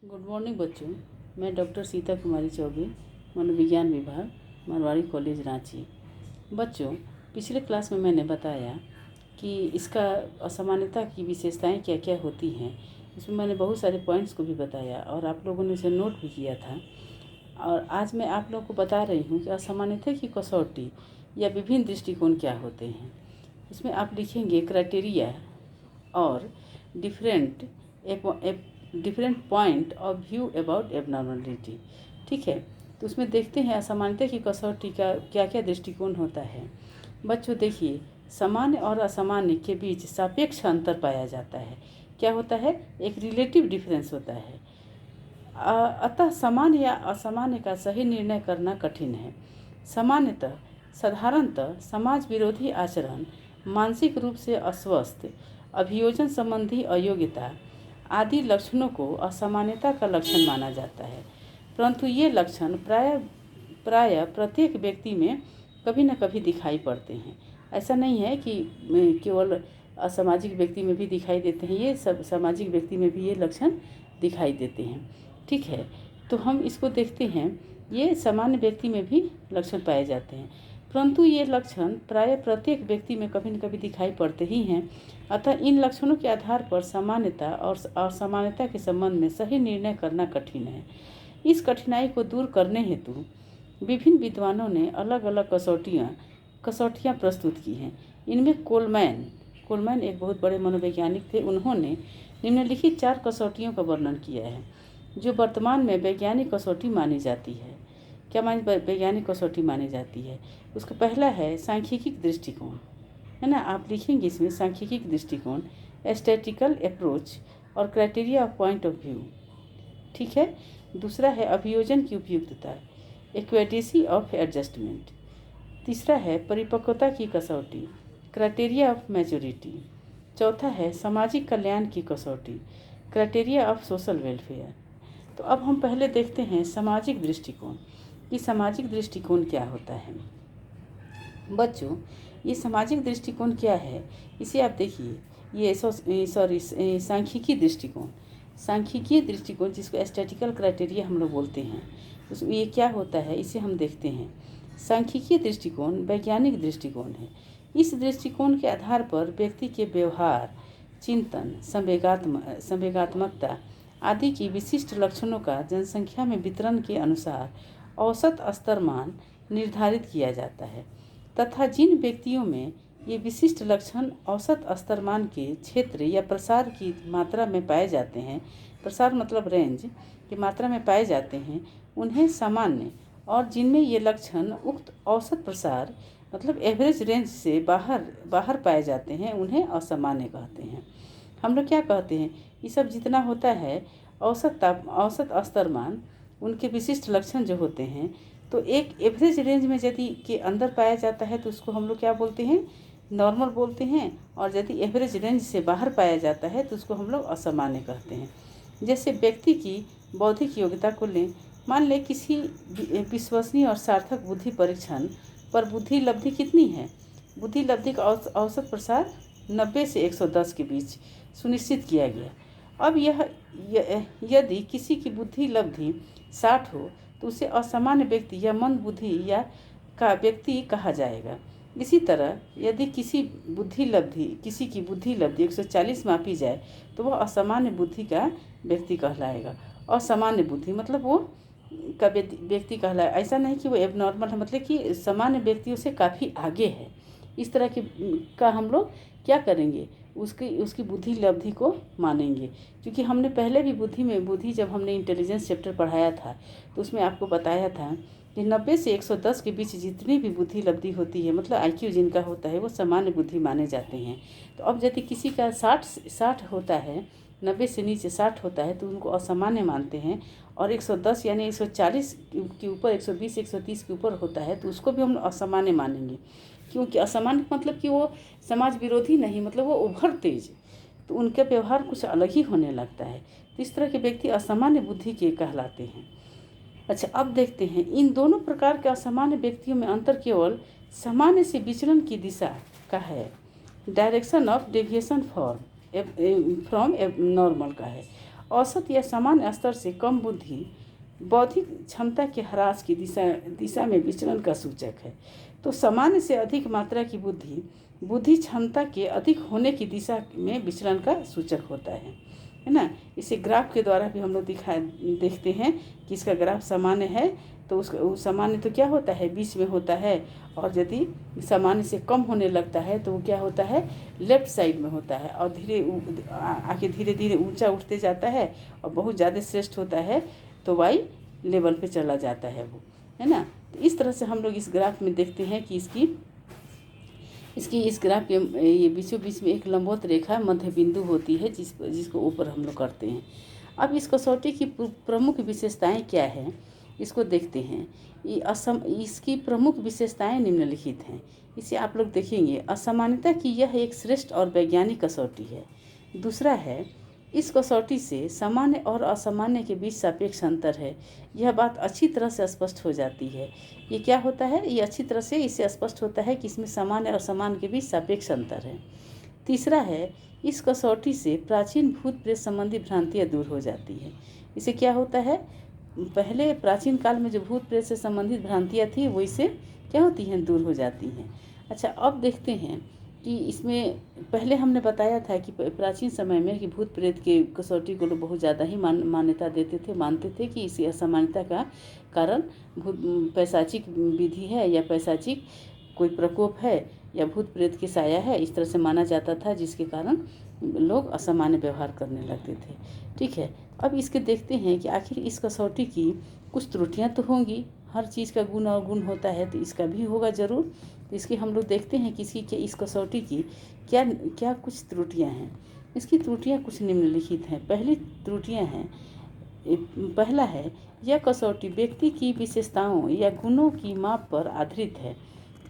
Good morning बच्चों। मैं doctor Sita कुमारी चौबे, मनोविज्ञान विभाग, मारवाड़ी कॉलेज रांची। बच्चों, पिछले क्लास में मैंने बताया कि इसका असमानता की विशेषताएं क्या क्या होती हैं। इसमें मैंने बहुत सारे पॉइंट्स को भी बताया और आप लोगों ने इसे नोट भी किया था। और आज मैं आप लोगों को बता रही हूँ कि असमानता की कसौटी या विभिन्न दृष्टिकोण क्या होते हैं। इसमें आप लिखेंगे क्राइटेरिया और different point of view about abnormality. ठीक है, तो उसमें देखते हैं असमानता की कसौटी का क्या क्या दृष्टिकोण होता है। बच्चों देखिए, सामान्य और असामान्य के बीच सापेक्ष अंतर पाया जाता है। क्या होता है? एक रिलेटिव डिफरेंस होता है। अतः सामान्य या असामान्य का सही निर्णय करना कठिन है। सामान्यतः साधारणतः समाज विरोधी आचरण, मानसिक रूप से अस्वस्थ, अभियोजन संबंधी अयोग्यता आदि लक्षणों को असामान्यता का लक्षण माना जाता है। परंतु ये लक्षण प्राय प्रत्येक व्यक्ति में कभी न कभी दिखाई पड़ते हैं। ऐसा नहीं है कि केवल असामाजिक व्यक्ति में भी दिखाई देते हैं, ये सब सामाजिक व्यक्ति में भी ये लक्षण दिखाई देते हैं। ठीक है, तो हम इसको देखते हैं। ये सामान्य व्यक्ति में भी लक्षण पाए जाते हैं, परंतु ये लक्षण प्राय प्रत्येक व्यक्ति में कभी न कभी दिखाई पड़ते ही हैं। अतः इन लक्षणों के आधार पर सामान्यता और असामान्यता के संबंध में सही निर्णय करना कठिन है। इस कठिनाई को दूर करने हेतु विभिन्न विद्वानों ने अलग अलग कसौटियाँ प्रस्तुत की हैं। इनमें कोलमैन एक बहुत बड़े मनोवैज्ञानिक थे। उन्होंने निम्नलिखित 4 कसौटियों का वर्णन किया है जो वर्तमान में वैज्ञानिक कसौटी मानी जाती है। क्या वैज्ञानिक कसौटी मानी जाती है? उसका पहला है सांख्यिकी दृष्टिकोण, है ना। आप लिखेंगे इसमें सांख्यिकी दृष्टिकोण, स्टैटिकल अप्रोच और criteria of point of view. ठीक है। दूसरा है अभियोजन की उपयुक्तता, एक्वेडेसी ऑफ एडजस्टमेंट। तीसरा है परिपक्वता की कसौटी, क्राइटेरिया ऑफ मैच्योरिटी। चौथा है सामाजिक कल्याण की कसौटी, क्राइटेरिया ऑफ सोशल वेलफेयर। तो अब हम पहले देखते हैं सामाजिक दृष्टिकोण कि सामाजिक दृष्टिकोण क्या होता है। बच्चों, ये सामाजिक दृष्टिकोण क्या है, इसे आप देखिए। ये सांख्यिकी दृष्टिकोण जिसको स्टैटिकल क्राइटेरिया हम लोग बोलते हैं, उसमें ये क्या होता है इसे हम देखते हैं। सांख्यिकीय दृष्टिकोण वैज्ञानिक दृष्टिकोण है। इस दृष्टिकोण के आधार पर व्यक्ति के व्यवहार, चिंतन, संवेगात्मकता आदि की विशिष्ट लक्षणों का जनसंख्या में वितरण के अनुसार औसत स्तरमान निर्धारित किया जाता है तथा जिन व्यक्तियों में ये विशिष्ट लक्षण औसत स्तरमान के क्षेत्र या प्रसार की मात्रा में पाए जाते हैं, प्रसार मतलब रेंज की मात्रा में पाए जाते हैं, उन्हें सामान्य, और जिनमें ये लक्षण उक्त औसत प्रसार मतलब एवरेज रेंज से बाहर पाए जाते हैं, उन्हें असामान्य कहते हैं। हम लोग क्या कहते हैं, ये सब जितना होता है औसत स्तरमान, उनके विशिष्ट लक्षण जो होते हैं, तो एक एवरेज रेंज में यदि के अंदर पाया जाता है तो उसको हम लोग क्या बोलते हैं, नॉर्मल बोलते हैं। और यदि एवरेज रेंज से बाहर पाया जाता है तो उसको हम लोग असामान्य कहते हैं। जैसे व्यक्ति की बौद्धिक योग्यता को लें, मान लें किसी विश्वसनीय और सार्थक बुद्धि परीक्षण पर बुद्धि लब्धि कितनी है, बुद्धि लब्धि का औसत प्रसार 90 से 110 के बीच सुनिश्चित किया गया। अब यदि किसी की बुद्धि लब्धि 60 हो तो उसे असामान्य व्यक्ति या मंद बुद्धि या का व्यक्ति कहा जाएगा। इसी तरह यदि किसी की बुद्धि लब्धि 140 मापी जाए तो वह असामान्य बुद्धि का व्यक्ति कहलाएगा। असामान्य बुद्धि मतलब वो का व्यक्ति कहलाए। ऐसा नहीं कि वो एबनॉर्मल है, मतलब कि सामान्य व्यक्तियों से काफ़ी आगे है। इस तरह का हम लोग क्या करेंगे, उसकी बुद्धि लब्धि को मानेंगे। क्योंकि हमने पहले भी बुद्धि जब हमने इंटेलिजेंस चैप्टर पढ़ाया था तो उसमें आपको बताया था कि 90 से 110 के बीच जितनी भी बुद्धि लब्धि होती है, मतलब IQ जिनका होता है, वो सामान्य बुद्धि माने जाते हैं। तो अब यदि किसी का 60 होता है, 90 से नीचे 60 होता है तो उनको असामान्य मानते हैं। और 110 यानी 140 के ऊपर, 120 130 के ऊपर होता है तो उसको भी हम असामान्य मानेंगे। क्योंकि असामान्य मतलब कि वो समाज विरोधी नहीं, मतलब वो ओवर तेज, तो उनका व्यवहार कुछ अलग ही होने लगता है। तो इस तरह के व्यक्ति असामान्य बुद्धि के कहलाते हैं। अच्छा, अब देखते हैं इन दोनों प्रकार के असामान्य व्यक्तियों में अंतर केवल सामान्य से विचलन की दिशा का है, direction of deviation from normal का है। औसत या सामान्य स्तर से कम बुद्धि बौद्धिक क्षमता के ह्रास की दिशा में विचलन का सूचक है। तो सामान्य से अधिक मात्रा की बुद्धि क्षमता के अधिक होने की दिशा में विचलन का सूचक होता है ना। इसे ग्राफ के द्वारा भी हम लोग देखते हैं कि इसका ग्राफ सामान्य है तो उसका सामान्य तो क्या होता है, बीच में होता है, और यदि सामान्य से कम होने लगता है तो वो क्या होता है, लेफ्ट साइड में होता है, और आगे धीरे धीरे ऊंचा उठते जाता है और बहुत ज़्यादा श्रेष्ठ होता है तो वाई लेवल पे चला जाता है वो, है ना। तो इस तरह से हम लोग इस ग्राफ में देखते हैं कि इसकी इस ग्राफ के ये बीचों बीच में एक लंबवत रेखा मध्य बिंदु होती है जिसको ऊपर हम लोग करते हैं। अब इस कसौटी की प्रमुख विशेषताएं क्या हैं, इसको देखते हैं। इसकी प्रमुख विशेषताएं निम्नलिखित हैं। इसे आप लोग देखेंगे। असमानता की यह एक श्रेष्ठ और वैज्ञानिक कसौटी है। दूसरा है, इस कसौटी से सामान्य और असामान्य के बीच सापेक्ष अंतर है। यह बात अच्छी तरह से स्पष्ट हो जाती है। ये क्या होता है, ये अच्छी तरह से इससे स्पष्ट होता है कि इसमें सामान्य और असामान्य के बीच सापेक्ष अंतर है। तीसरा है, इस कसौटी से प्राचीन भूत प्रेत संबंधी भ्रांतियाँ दूर हो जाती है। इसे क्या होता है, पहले प्राचीन काल में जो भूत प्रेत से संबंधित भ्रांतियाँ थी वो इससे क्या होती हैं, दूर हो जाती हैं। अच्छा, अब देखते हैं कि इसमें पहले हमने बताया था कि प्राचीन समय में कि भूत प्रेत के कसौटी को लोग बहुत ज़्यादा ही मान्यता देते थे, मानते थे कि इसी असामान्यता का कारण पैशाचिक विधि है या पैशाचिक कोई प्रकोप है या भूत प्रेत की साया है, इस तरह से माना जाता था, जिसके कारण लोग असामान्य व्यवहार करने लगते थे। ठीक है, अब इसके देखते हैं कि आखिर इस कसौटी की कुछ त्रुटियां तो होंगी, हर चीज़ का गुण और गुण होता है तो इसका भी होगा ज़रूर। तो इसकी हम लोग देखते हैं कि इस कसौटी की क्या क्या कुछ त्रुटियां हैं। इसकी त्रुटियां कुछ निम्नलिखित हैं। पहली त्रुटियां हैं, पहला है, यह कसौटी व्यक्ति की विशेषताओं या गुणों की माप पर आधारित है,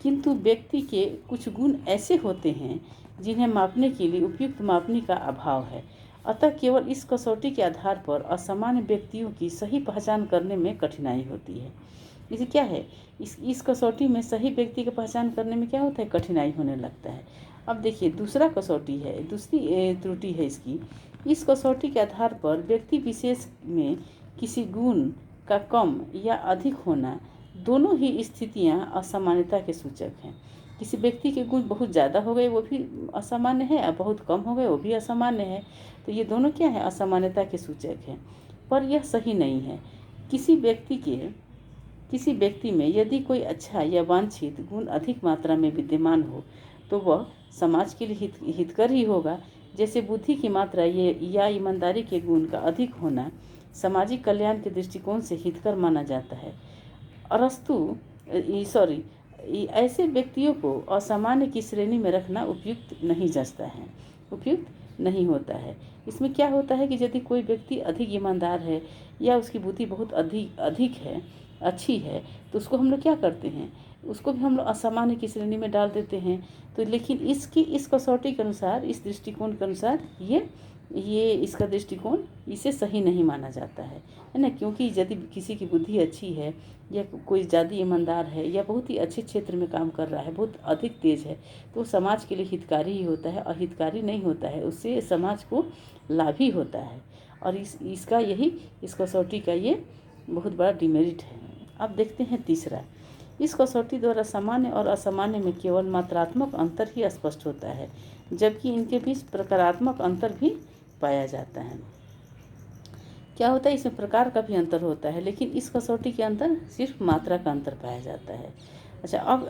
किंतु व्यक्ति के कुछ गुण ऐसे होते हैं जिन्हें मापने के लिए उपयुक्त मापनी का अभाव है। अतः केवल इस कसौटी के आधार पर असामान्य व्यक्तियों की सही पहचान करने में कठिनाई होती है। इसे क्या है, इस कसौटी में सही व्यक्ति की पहचान करने में क्या होता है, कठिनाई होने लगता है। अब देखिए, दूसरी त्रुटि है इसकी, इस कसौटी के आधार पर व्यक्ति विशेष में किसी गुण का कम या अधिक होना, दोनों ही स्थितियां असामान्यता के सूचक हैं। किसी व्यक्ति के गुण बहुत ज़्यादा हो गए वो भी असामान्य है, और बहुत कम हो गए वो भी असामान्य है। तो ये दोनों क्या है, असामान्यता के सूचक हैं। पर यह सही नहीं है। किसी व्यक्ति में यदि कोई अच्छा या वांछित गुण अधिक मात्रा में विद्यमान हो तो वह समाज के लिए हितकर ही होगा। जैसे बुद्धि की मात्रा या ईमानदारी के गुण का अधिक होना सामाजिक कल्याण के दृष्टिकोण से हितकर माना जाता है। ऐसे व्यक्तियों को असामान्य की श्रेणी में रखना उपयुक्त नहीं होता है। इसमें क्या होता है कि यदि कोई व्यक्ति अधिक ईमानदार है या उसकी बुद्धि बहुत अधिक है, अच्छी है, तो उसको हम लोग क्या करते हैं, उसको भी हम लोग असामान्य की श्रेणी में डाल देते हैं। तो लेकिन इस कसौटी के अनुसार, इस दृष्टिकोण के अनुसार ये इसका दृष्टिकोण इसे सही नहीं माना जाता है ना। क्योंकि यदि किसी की बुद्धि अच्छी है या कोई ज़्यादा ईमानदार है या बहुत ही अच्छे क्षेत्र में काम कर रहा है, बहुत अधिक तेज है, तो समाज के लिए हितकारी ही होता है, अहितकारी नहीं होता है। उससे समाज को लाभ ही होता है। और इस कसौटी का ये बहुत बड़ा डिमेरिट है। अब देखते हैं तीसरा, इस कसौटी द्वारा सामान्य और असामान्य में केवल मात्रात्मक अंतर ही स्पष्ट होता है, जबकि इनके बीच प्रकारात्मक अंतर भी पाया जाता है। क्या होता है, इसमें प्रकार का भी अंतर होता है, लेकिन इस कसौटी के अंदर सिर्फ मात्रा का अंतर पाया जाता है। अच्छा, अब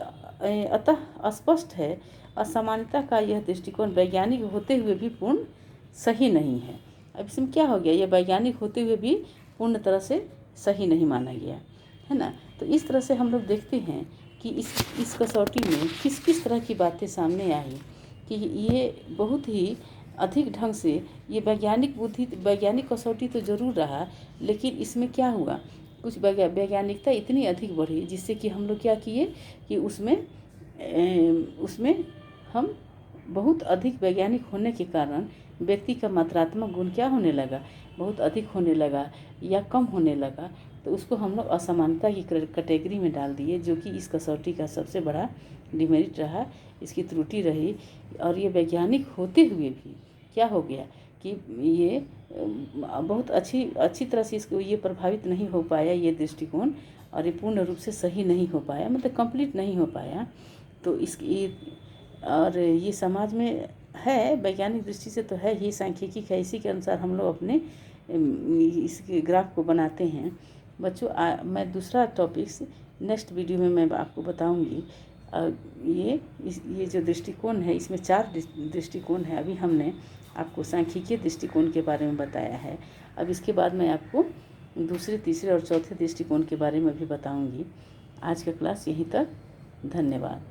अतः स्पष्ट है, असामान्यता का यह दृष्टिकोण वैज्ञानिक होते हुए भी पूर्ण सही नहीं है। अब इसमें क्या हो गया, यह वैज्ञानिक होते हुए भी पूर्ण तरह से सही नहीं माना गया, है ना। तो इस तरह से हम लोग देखते हैं कि इस कसौटी में किस किस तरह की बातें सामने आई कि ये बहुत ही अधिक ढंग से ये वैज्ञानिक कसौटी तो ज़रूर रहा, लेकिन इसमें क्या हुआ, कुछ वैज्ञानिकता इतनी अधिक बढ़ी जिससे कि हम लोग क्या किए कि उसमें हम बहुत अधिक वैज्ञानिक होने के कारण व्यक्ति का मात्रात्मक गुण क्या होने लगा, बहुत अधिक होने लगा या कम होने लगा। तो उसको हम लोग असमानता की कैटेगरी में डाल दिए, जो कि इस कसौटी का सबसे बड़ा डिमेरिट रहा, इसकी त्रुटि रही। और ये वैज्ञानिक होते हुए भी क्या हो गया कि ये बहुत अच्छी तरह से इसको ये प्रभावित नहीं हो पाया ये दृष्टिकोण, और ये पूर्ण रूप से सही नहीं हो पाया, मतलब कंप्लीट नहीं हो पाया। तो इसकी और ये समाज में है, वैज्ञानिक दृष्टि से तो है ही, सांख्यिकी है, इसी के अनुसार हम लोग अपने इसके ग्राफ को बनाते हैं। बच्चों मैं दूसरा टॉपिक्स नेक्स्ट वीडियो में मैं आपको बताऊंगी। ये जो दृष्टिकोण है, इसमें 4 दृष्टिकोण है। अभी हमने आपको सांख्यिकीय दृष्टिकोण के बारे में बताया है। अब इसके बाद मैं आपको दूसरे, तीसरे और चौथे दृष्टिकोण के बारे में भी बताऊंगी। आज का क्लास यहीं तक। धन्यवाद।